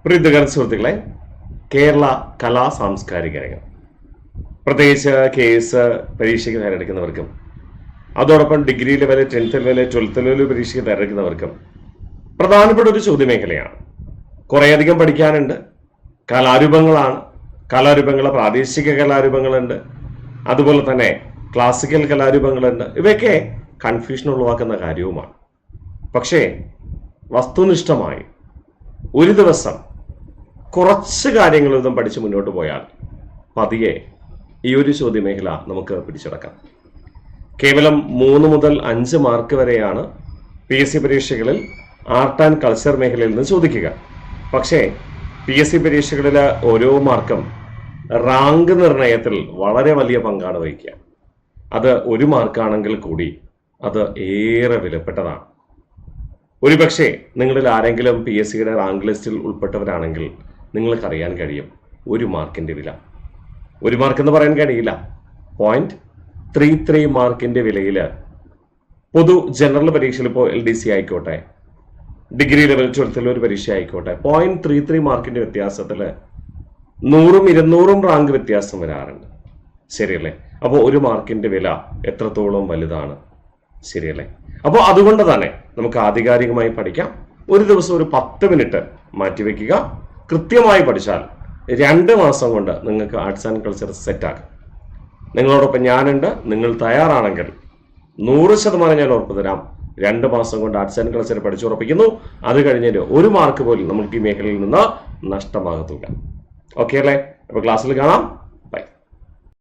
പ്രിയപ്പെട്ട സുഹൃത്തുക്കളെ, കേരള കലാ സാംസ്കാരിക രംഗം പ്രത്യേകിച്ച് കേസ് പരീക്ഷയ്ക്ക് തയ്യാറെടുക്കുന്നവർക്കും അതോടൊപ്പം degree level, 10th level, 12th level പരീക്ഷയ്ക്ക് തയ്യാറെടുക്കുന്നവർക്കും പ്രധാനപ്പെട്ട ഒരു ചോദ്യമേഖലയാണ്. കുറേയധികം പഠിക്കാനുണ്ട്. കലാരൂപങ്ങളാണ്. കലാരൂപങ്ങൾ, പ്രാദേശിക കലാരൂപങ്ങളുണ്ട്, അതുപോലെ തന്നെ ക്ലാസിക്കൽ കലാരൂപങ്ങളുണ്ട്. ഇവയൊക്കെ കൺഫ്യൂഷൻ ഉളവാക്കുന്ന കാര്യവുമാണ്. പക്ഷേ വസ്തുനിഷ്ഠമായി ഒരു ദിവസം കുറച്ച് കാര്യങ്ങളൊന്നും പഠിച്ച് മുന്നോട്ട് പോയാൽ പതിയെ ഈ ഒരു ചോദ്യമേഖല നമുക്ക് പിടിച്ചെടുക്കാം. കേവലം 3 മുതൽ 5 മാർക്ക് വരെയാണ് PSC പരീക്ഷകളിൽ ആർട്ട് ആൻഡ് കൾച്ചർ മേഖലയിൽ നിന്ന് ചോദിക്കുക. പക്ഷേ PSC പരീക്ഷകളിൽ ഓരോ മാർക്കും റാങ്ക് നിർണയത്തിൽ വളരെ വലിയ പങ്കാണ് വഹിക്കുക. അത് 1 മാർക്കാണെങ്കിൽ കൂടി അത് ഏറെ വിലപ്പെട്ടതാണ്. ഒരുപക്ഷെ നിങ്ങളിൽ ആരെങ്കിലും PSCയുടെ റാങ്ക് ലിസ്റ്റിൽ ഉൾപ്പെട്ടവരാണെങ്കിൽ നിങ്ങൾക്കറിയാൻ കഴിയും 1 മാർക്കിന്റെ വില. 1 മാർക്ക് എന്ന് പറയാൻ കഴിയില്ല. 0.33 മാർക്കിന്റെ വിലയിൽ പൊതു ജനറൽ പരീക്ഷയിൽ ഇപ്പോൾ LDC ആയിക്കോട്ടെ, ഡിഗ്രി ലെവൽ 12th ലെവൽ പരീക്ഷ ആയിക്കോട്ടെ, 0.33 മാർക്കിന്റെ വ്യത്യാസത്തിൽ 100ഉം 200ഉം റാങ്ക് വ്യത്യാസം വരാറുണ്ട്. ശരിയല്ലേ? അപ്പോൾ 1 മാർക്കിന്റെ വില എത്രത്തോളം വലുതാണ്. ശരിയല്ലേ? അപ്പോൾ അതുകൊണ്ട് തന്നെ നമുക്ക് ആധികാരികമായി പഠിക്കാം. ഒരു ദിവസം ഒരു 10 മിനിറ്റ് മാറ്റിവെക്കുക. കൃത്യമായി പഠിച്ചാൽ 2 മാസം കൊണ്ട് നിങ്ങൾക്ക് ആർട്സ് ആൻഡ് കൾച്ചർ സെറ്റാക്കാം. നിങ്ങളോടൊപ്പം ഞാനുണ്ട്. നിങ്ങൾ തയ്യാറാണെങ്കിൽ 100% ഞാൻ ഉറപ്പ് തരാം, 2 മാസം കൊണ്ട് ആർട്സ് ആൻഡ് കൾച്ചർ പഠിച്ചുറപ്പിക്കുന്നു. അത് കഴിഞ്ഞിട്ട് 1 മാർക്ക് പോലും നമുക്ക് ഈ മേഖലയിൽ നിന്ന് നഷ്ടമാകത്തില്ല. ഓക്കെ അല്ലേ? അപ്പോൾ ക്ലാസ്സിൽ കാണാം.